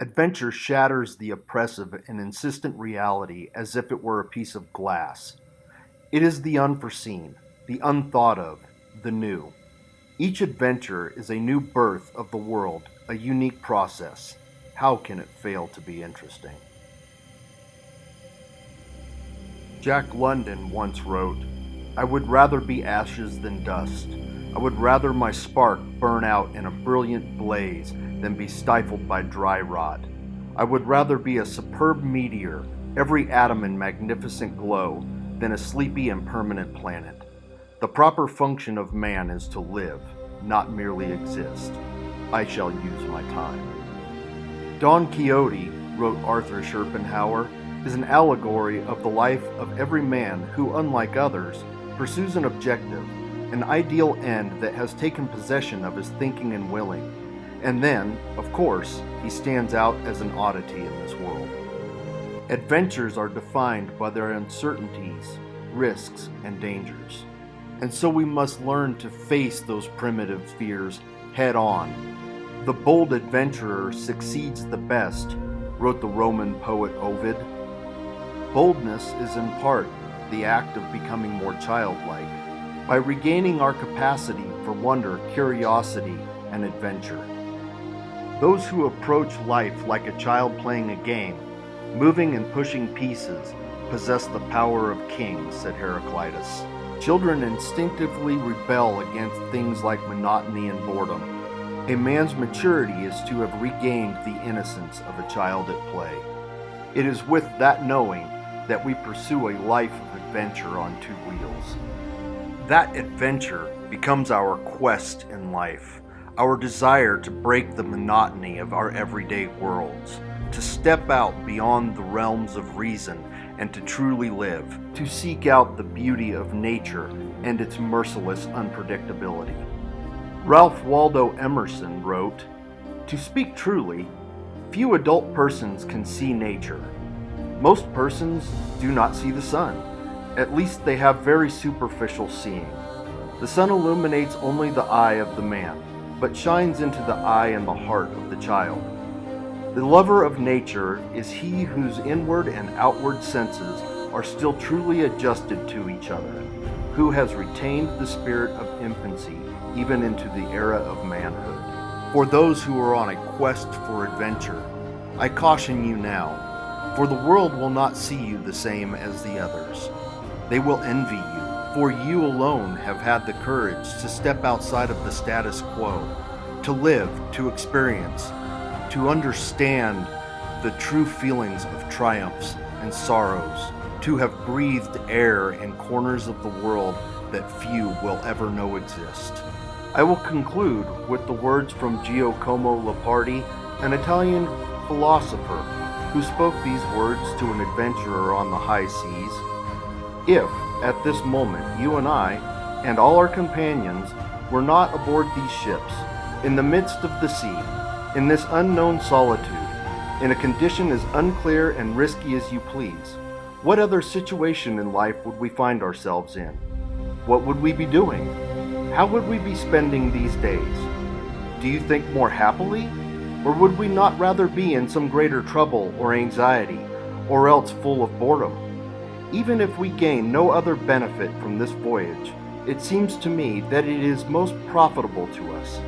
Adventure shatters the oppressive and insistent reality as if it were a piece of glass. It is the unforeseen, the unthought of, the new. Each adventure is a new birth of the world, a unique process. How can it fail to be interesting? Jack London once wrote, "I would rather be ashes than dust. I would rather my spark burn out in a brilliant blaze than be stifled by dry rot. I would rather be a superb meteor, every atom in magnificent glow, than a sleepy and permanent planet. The proper function of man is to live, not merely exist. I shall use my time." Don Quixote, wrote Arthur Schopenhauer, is an allegory of the life of every man who, unlike others, pursues an objective, an ideal end that has taken possession of his thinking and willing, and then, of course, he stands out as an oddity in this world. Adventures are defined by their uncertainties, risks, and dangers, and so we must learn to face those primitive fears head on. "The bold adventurer succeeds the best," wrote the Roman poet Ovid. Boldness is in part the act of becoming more childlike, by regaining our capacity for wonder, curiosity, and adventure. "Those who approach life like a child playing a game, moving and pushing pieces, possess the power of kings," said Heraclitus. Children instinctively rebel against things like monotony and boredom. A man's maturity is to have regained the innocence of a child at play. It is with that knowing that we pursue a life of adventure on two wheels. That adventure becomes our quest in life, our desire to break the monotony of our everyday worlds, to step out beyond the realms of reason and to truly live, to seek out the beauty of nature and its merciless unpredictability. Ralph Waldo Emerson wrote, "To speak truly, few adult persons can see nature. Most persons do not see the sun. At least they have very superficial seeing. The sun illuminates only the eye of the man, but shines into the eye and the heart of the child. The lover of nature is he whose inward and outward senses are still truly adjusted to each other, who has retained the spirit of infancy even into the era of manhood." For those who are on a quest for adventure, I caution you now, for the world will not see you the same as the others. They will envy you, for you alone have had the courage to step outside of the status quo, to live, to experience, to understand the true feelings of triumphs and sorrows, to have breathed air in corners of the world that few will ever know exist. I will conclude with the words from Giacomo Leopardi, an Italian philosopher who spoke these words to an adventurer on the high seas. "If, at this moment, you and I, and all our companions, were not aboard these ships, in the midst of the sea, in this unknown solitude, in a condition as unclear and risky as you please, what other situation in life would we find ourselves in? What would we be doing? How would we be spending these days? Do you think more happily? Or would we not rather be in some greater trouble or anxiety, or else full of boredom? Even if we gain no other benefit from this voyage, it seems to me that it is most profitable to us,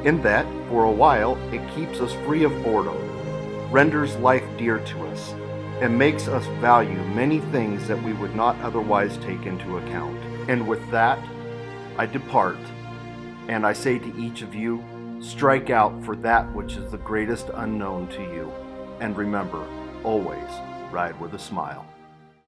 in that, for a while, it keeps us free of boredom, renders life dear to us, and makes us value many things that we would not otherwise take into account. And with that, I depart, and I say to each of you, strike out for that which is the greatest unknown to you, and remember, always ride with a smile."